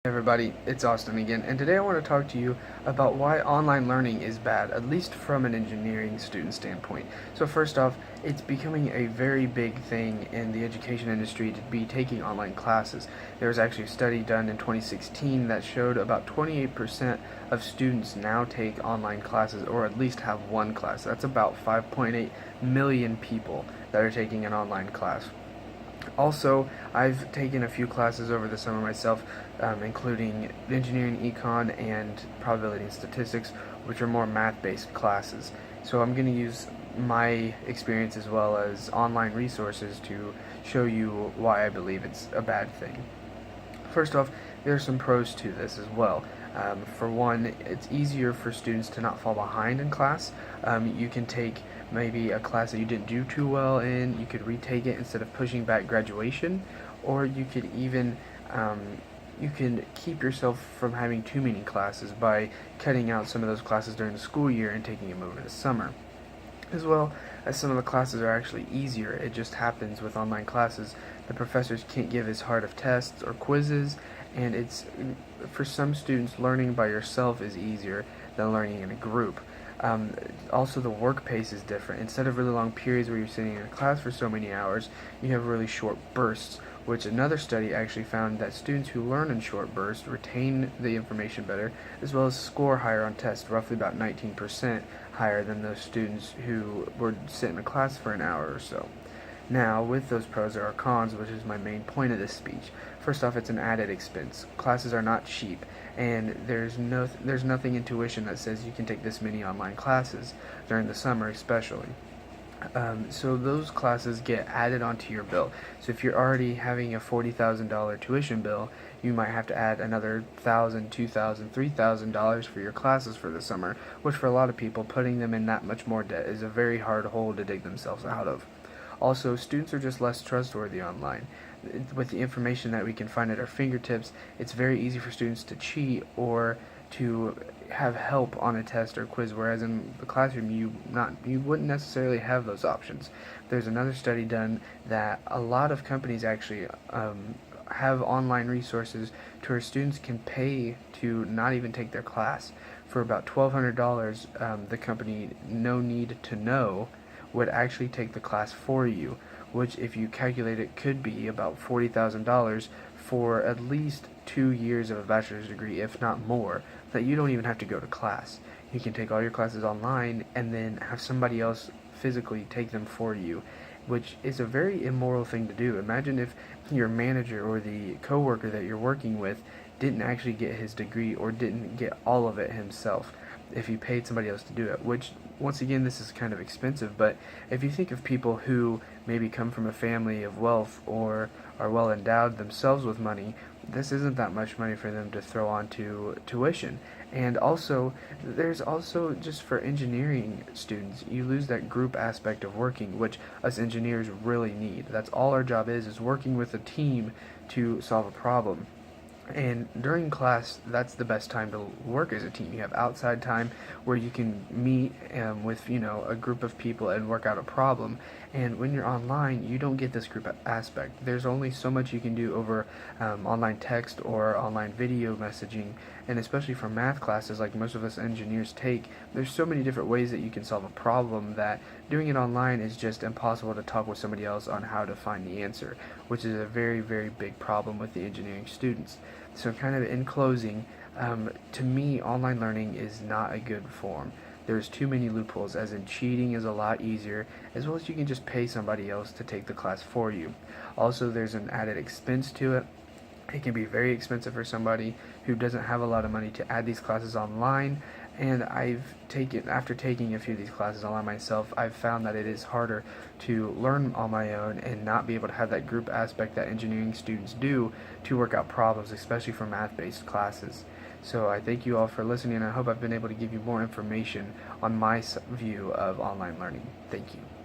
Hey everybody, it's Austin again, and today I want to talk to you about why online learning is bad, at least from an engineering student standpoint. So first off, it's becoming a very big thing in the education industry to be taking online classes. There was actually a study done in 2016 that showed about 28% of students now take online classes, or at least have one class. That's about 5.8 million people that are taking an online class. Also, I've taken a few classes over the summer myself, including engineering econ and probability and statistics, which are more math-based classes. So I'm going to use my experience as well as online resources to show you why I believe it's a bad thing. First off, there are some pros to this as well. For one, it's easier for students to not fall behind in class. You can take maybe a class that you didn't do too well in, you could retake it instead of pushing back graduation, or you could even you can keep yourself from having too many classes by cutting out some of those classes during the school year and taking them over the summer. As well as some of the classes are actually easier. It just happens with online classes. The professors can't give as hard of tests or quizzes, and it's for some students, learning by yourself is easier than learning in a group. Also, the work pace is different. Instead of really long periods where you're sitting in a class for so many hours, you have really short bursts, which another study actually found that students who learn in short bursts retain the information better, as well as score higher on tests, roughly about 19% higher than those students who would sit in a class for an hour or so. Now, with those pros, there are cons, which is my main point of this speech. First off, it's an added expense. Classes are not cheap, and there's nothing in tuition that says you can take this many online classes during the summer, especially. So those classes get added onto your bill. So if you're already having a $40,000 tuition bill, you might have to add another $1,000, $2,000, $3,000 for your classes for the summer, which for a lot of people, putting them in that much more debt is a very hard hole to dig themselves out of. Also, students are just less trustworthy online. With the information that we can find at our fingertips, it's very easy for students to cheat or to have help on a test or quiz, whereas in the classroom you wouldn't necessarily have those options. There's another study done that a lot of companies actually have online resources to where students can pay to not even take their class. For about $1,200, the company No Need to Know would actually take the class for you, which if you calculate it could be about $40,000 for at least 2 years of a bachelor's degree, if not more, that you don't even have to go to class. You can take all your classes online and then have somebody else physically take them for you, which is a very immoral thing to do. Imagine if your manager or the coworker that you're working with didn't actually get his degree or didn't get all of it himself, if you paid somebody else to do it, which once again this is kind of expensive, but if you think of people who maybe come from a family of wealth or are well endowed themselves with money, this isn't that much money for them to throw onto tuition. And also, there's also, just for engineering students, you lose that group aspect of working, which us engineers really need. That's all our job is working with a team to solve a problem. And during class, that's the best time to work as a team. You have outside time where you can meet with a group of people and work out a problem. And when you're online, you don't get this group aspect. There's only so much you can do over online text or online video messaging. And especially for math classes, like most of us engineers take, there's so many different ways that you can solve a problem that doing it online is just impossible to talk with somebody else on how to find the answer, which is a very, very big problem with the engineering students. So kind of in closing, to me, online learning is not a good form. There's too many loopholes, as in cheating is a lot easier, as well as you can just pay somebody else to take the class for you. Also, there's an added expense to it. It can be very expensive for somebody who doesn't have a lot of money to add these classes online, and after taking a few of these classes online myself, I've found that it is harder to learn on my own and not be able to have that group aspect that engineering students do to work out problems, especially for math-based classes. So I thank you all for listening, and I hope I've been able to give you more information on my view of online learning. Thank you.